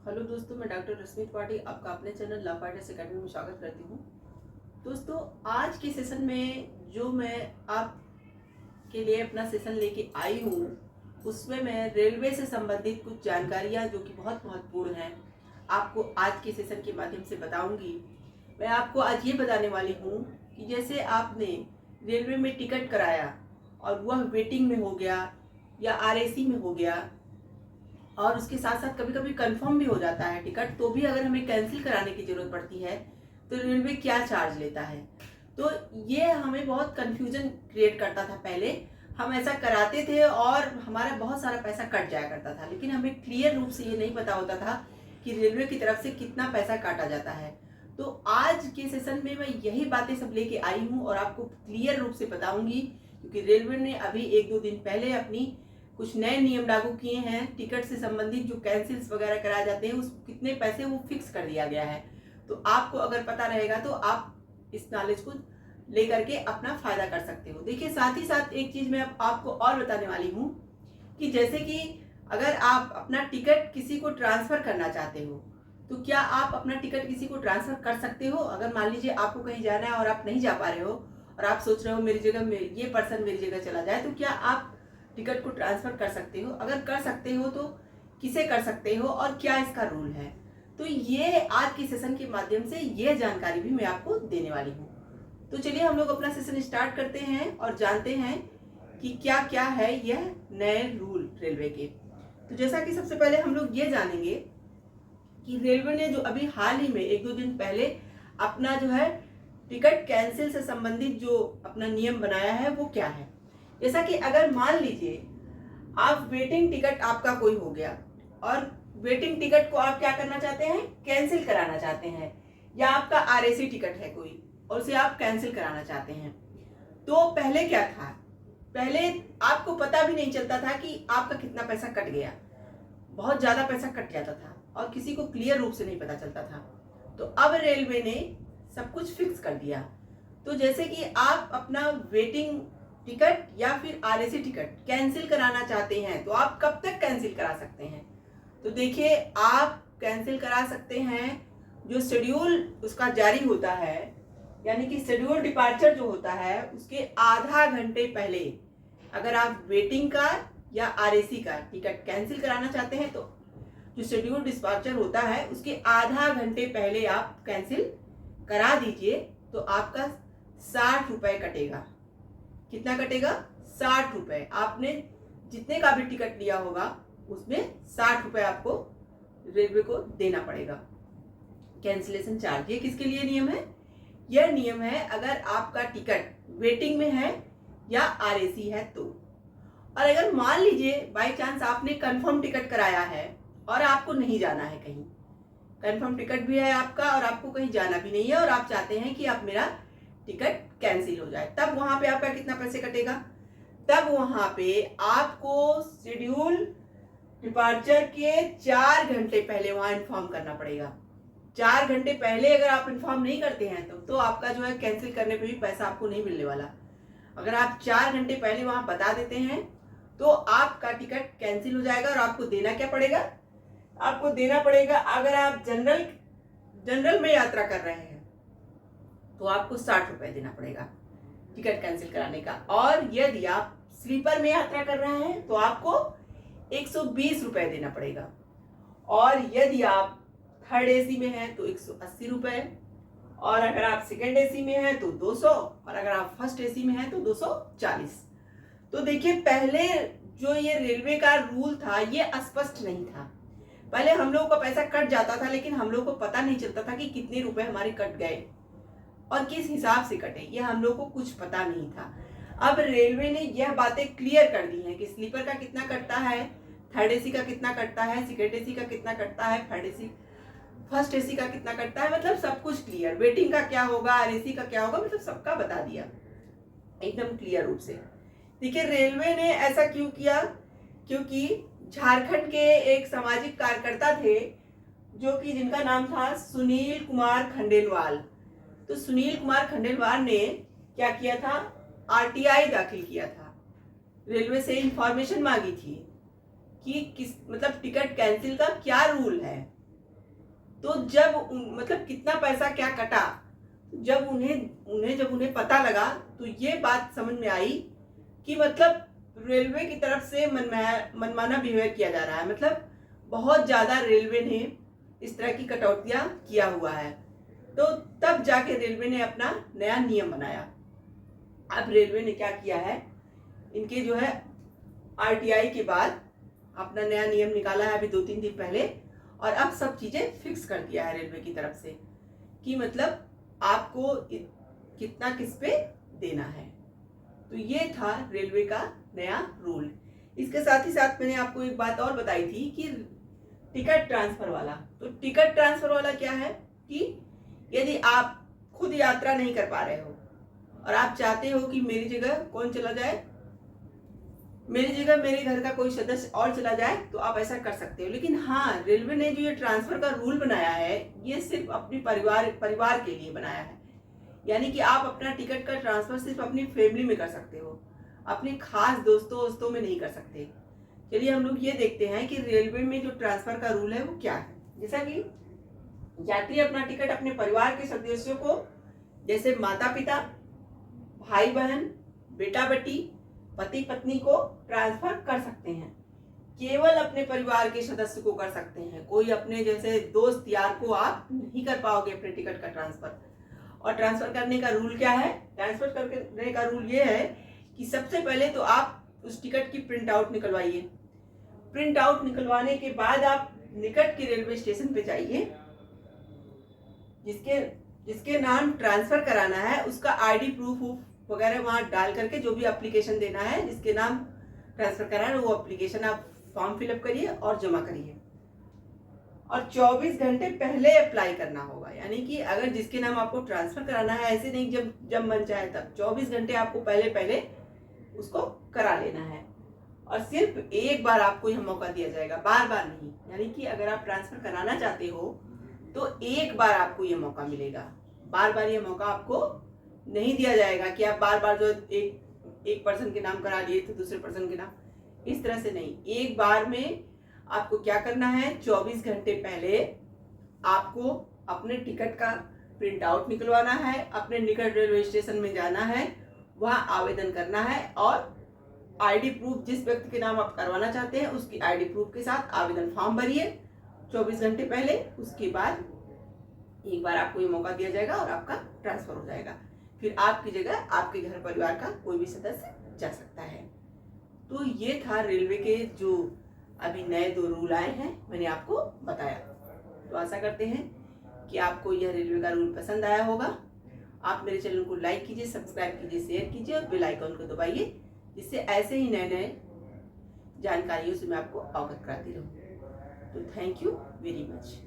Hello दोस्तों, मैं doctor रश्मि त्रिपाठी आपका अपने चैनल लव फाइटर्स अकेडमी में स्वागत करती हूँ। दोस्तों, आज के सेशन में जो मैं आपके लिए अपना सेशन लेके आई हूँ, उसमें मैं रेलवे से संबंधित कुछ जानकारियाँ जो कि बहुत महत्वपूर्ण हैं, आपको आज के सेशन के माध्यम से बताऊँगी। मैं आपको आज ये बताने वाली हूँ कि जैसे आपने रेलवे में टिकट कराया और वह वेटिंग में हो गया या आरएसी में हो गया, और उसके साथ साथ कभी कभी कंफर्म भी हो जाता है टिकट, तो भी अगर हमें कैंसिल कराने की ज़रूरत पड़ती है तो रेलवे क्या चार्ज लेता है। तो ये हमें बहुत कंफ्यूजन क्रिएट करता था। पहले हम ऐसा कराते थे और हमारा बहुत सारा पैसा कट जाया करता था, लेकिन हमें क्लियर रूप से ये नहीं पता होता था कि रेलवे की तरफ से कितना पैसा काटा जाता है। तो आज के सेशन में मैं यही बातें सब लेके आई हूँ और आपको क्लियर रूप से बताऊंगी, क्योंकि रेलवे ने अभी 1-2 दिन पहले अपनी कुछ नए नियम लागू किए हैं। टिकट से संबंधित जो कैंसिल्स वगैरह कराए जाते हैं, उस कितने पैसे वो फिक्स कर दिया गया है। तो आपको अगर पता रहेगा तो आप इस नॉलेज को लेकर के अपना फायदा कर सकते हो। देखिए, साथ ही साथ एक चीज मैं आपको और बताने वाली हूँ कि जैसे कि अगर आप अपना टिकट किसी को ट्रांसफर करना चाहते हो, तो क्या आप अपना टिकट किसी को ट्रांसफर कर सकते हो। अगर मान लीजिए आपको कहीं जाना है और आप नहीं जा पा रहे हो और आप सोच रहे हो मेरी जगह ये पर्सन मेरी जगह चला जाए, तो क्या आप टिकट को ट्रांसफर कर सकते हो। अगर कर सकते हो तो किसे कर सकते हो और क्या इसका रूल है। तो ये आज के सेशन के माध्यम से ये जानकारी भी मैं आपको देने वाली हूँ। तो चलिए हम लोग अपना सेशन स्टार्ट करते हैं और जानते हैं कि क्या क्या है यह नए रूल रेलवे के। तो जैसा कि सबसे पहले हम लोग ये जानेंगे कि रेलवे ने जो अभी हाल ही में 1-2 दिन पहले अपना जो है टिकट कैंसिल से संबंधित जो अपना नियम बनाया है वो क्या है। जैसा कि अगर मान लीजिए आप वेटिंग टिकट आपका कोई हो गया और वेटिंग टिकट को आप क्या करना चाहते हैं, कैंसिल कराना चाहते हैं, या आपका आरएसी टिकट है कोई और उसे आप कैंसिल कराना चाहते हैं, तो पहले क्या था, पहले आपको पता भी नहीं चलता था कि आपका कितना पैसा कट गया। बहुत ज्यादा पैसा कट जाता था और किसी को क्लियर रूप से नहीं पता चलता था। तो अब रेलवे ने सब कुछ फिक्स कर दिया। तो जैसे कि आप अपना वेटिंग टिकट या फिर आरएसी टिकट कैंसिल कराना चाहते हैं, तो आप कब तक कैंसिल करा सकते हैं। तो देखिए, आप कैंसिल करा सकते हैं जो शेड्यूल उसका जारी होता है, यानी कि शेड्यूल डिपार्चर जो होता है उसके आधा घंटे पहले अगर आप वेटिंग का या आरएसी का टिकट कैंसिल कराना चाहते हैं, तो जो शेड्यूल डिस्पैचर होता है उसके आधा घंटे पहले आप कैंसिल करा दीजिए। तो आपका 60 रुपए कटेगा। कितना कटेगा? 60 रुपए। आपने जितने का भी टिकट लिया होगा उसमें 60 रुपए आपको रेलवे को देना पड़ेगा कैंसिलेशन चार्ज। ये किसके लिए नियम है? यह नियम है अगर आपका टिकट वेटिंग में है या आरएसी है तो। और अगर मान लीजिए बाई चांस आपने कंफर्म टिकट कराया है और आपको नहीं जाना है कहीं, कंफर्म टिकट भी है आपका और आपको कहीं जाना भी नहीं है और आप चाहते हैं कि आप मेरा टिकट कैंसिल हो जाए, तब वहां पे आपका कितना पैसे कटेगा? तब वहां पे आपको शेड्यूल डिपार्चर के 4 घंटे पहले वहां इन्फॉर्म करना पड़ेगा। 4 घंटे पहले अगर आप इन्फॉर्म नहीं करते हैं तो आपका जो है कैंसिल करने पे भी पैसा आपको नहीं मिलने वाला। अगर आप 4 घंटे पहले वहां बता देते हैं तो आपका टिकट कैंसिल हो जाएगा। और आपको देना क्या पड़ेगा? आपको देना पड़ेगा, अगर आप जनरल में यात्रा कर रहे हैं तो आपको 60 रुपए देना पड़ेगा टिकट कैंसिल कराने का। और यदि आप स्लीपर में यात्रा कर रहे हैं तो आपको 120 रुपए देना पड़ेगा। और यदि आप थर्ड एसी में हैं तो 180 रुपए, और अगर आप सेकेंड एसी में हैं तो 200, और अगर आप फर्स्ट एसी में हैं तो 240। तो देखिए, पहले जो ये रेलवे का रूल था ये स्पष्ट नहीं था। पहले हम लोगों का पैसा कट जाता था लेकिन हम लोगों को पता नहीं चलता था कि कितने रुपए हमारे कट गए और किस हिसाब से कटे, ये हम लोग को कुछ पता नहीं था। अब रेलवे ने यह बातें क्लियर कर दी हैं कि स्लीपर का कितना कटता है, थर्ड एसी का कितना कटता है, सेकेंड एसी का कितना कटता है, थर्ड एसी फर्स्ट एसी का कितना कटता है, मतलब सब कुछ क्लियर। वेटिंग का क्या होगा, आरएसी का क्या होगा, मतलब सबका बता दिया एकदम क्लियर रूप से। देखिए, रेलवे ने ऐसा क्यों किया? क्योंकि झारखंड के एक सामाजिक कार्यकर्ता थे जो कि जिनका नाम था सुनील कुमार खंडेलवाल। तो सुनील कुमार खंडेलवाल ने क्या किया था? आरटीआई दाखिल किया था, रेलवे से इंफॉर्मेशन मांगी थी कि किस मतलब टिकट कैंसिल का क्या रूल है। तो मतलब कितना पैसा क्या कटा, जब उन्हें पता लगा तो ये बात समझ में आई कि मतलब रेलवे की तरफ से मनमाना बिहेवियर किया जा रहा है। मतलब बहुत ज़्यादा रेलवे ने इस तरह की कटौतियाँ किया हुआ है। तो तब जाके रेलवे ने अपना नया नियम बनाया। अब रेलवे ने क्या किया है, इनके जो है आरटीआई के बाद अपना नया नियम निकाला है अभी 2-3 दिन पहले, और अब सब चीज़ें फिक्स कर दिया है रेलवे की तरफ से कि मतलब आपको कितना किस पे देना है। तो ये था रेलवे का नया रूल। इसके साथ ही साथ मैंने आपको एक बात और बताई थी कि टिकट ट्रांसफर वाला। तो टिकट ट्रांसफर वाला क्या है कि यदि आप खुद यात्रा नहीं कर पा रहे हो और आप चाहते हो कि मेरी जगह कौन चला जाए, मेरी जगह मेरे घर का कोई सदस्य और चला जाए, तो आप ऐसा कर सकते हो। लेकिन हाँ, रेलवे ने जो ये ट्रांसफर का रूल बनाया है ये सिर्फ अपने परिवार के लिए बनाया है। यानी कि आप अपना टिकट का ट्रांसफर सिर्फ अपनी फैमिली में कर सकते हो, अपने खास दोस्तों में नहीं कर सकते। चलिए हम लोग ये देखते हैं कि रेलवे में जो ट्रांसफर का रूल है वो क्या है। जैसा कि यात्री अपना टिकट अपने परिवार के सदस्यों को, जैसे माता पिता, भाई बहन, बेटा बेटी, पति पत्नी को ट्रांसफर कर सकते हैं। केवल अपने परिवार के सदस्य को कर सकते हैं। कोई अपने जैसे दोस्त यार को आप नहीं कर पाओगे अपने टिकट का ट्रांसफर। और ट्रांसफर करने का रूल क्या है, ट्रांसफर करने का रूल ये है कि सबसे पहले तो आप उस टिकट की प्रिंट आउट निकलवाइए। प्रिंट आउट निकलवाने के बाद आप निकट के रेलवे स्टेशन पे जाइए, जिसके नाम ट्रांसफर कराना है उसका आईडी प्रूफ वगैरह वहां डाल करके जो भी एप्लीकेशन देना है, जिसके नाम ट्रांसफर कराना है वो एप्लीकेशन आप फॉर्म फिलअप करिए और जमा करिए। और 24 घंटे पहले अप्लाई करना होगा। यानी कि अगर जिसके नाम आपको ट्रांसफर कराना है, ऐसे नहीं जब मन चाहे तब, 24 घंटे आपको पहले उसको करा लेना है। और सिर्फ एक बार आपको यह मौका दिया जाएगा, बार बार नहीं। यानी कि अगर आप ट्रांसफर कराना चाहते हो तो एक बार आपको ये मौका मिलेगा, बार बार ये मौका आपको नहीं दिया जाएगा कि आप बार बार जो एक पर्सन के नाम करा लिए तो दूसरे पर्सन के नाम, इस तरह से नहीं। एक बार में आपको क्या करना है, 24 घंटे पहले आपको अपने टिकट का प्रिंट आउट निकलवाना है, अपने निकट रेलवे स्टेशन में जाना है, वहां आवेदन करना है और आईडी प्रूफ, जिस व्यक्ति के नाम आप करवाना चाहते हैं उसकी आईडी प्रूफ के साथ आवेदन फॉर्म भरिए 24 घंटे पहले। उसके बाद एक बार आपको ये मौका दिया जाएगा और आपका ट्रांसफर हो जाएगा। फिर आपकी जगह आपके घर परिवार का कोई भी सदस्य जा सकता है। तो ये था रेलवे के जो अभी नए 2 रूल आए हैं, मैंने आपको बताया। तो आशा करते हैं कि आपको यह रेलवे का रूल पसंद आया होगा। आप मेरे चैनल को लाइक कीजिए, सब्सक्राइब कीजिए, शेयर कीजिए और बेल आइकन को दबाइए, जिससे ऐसे ही नए जानकारियों से मैं आपको अवगत कराती रहूँ। तो थैंक यू वेरी मच।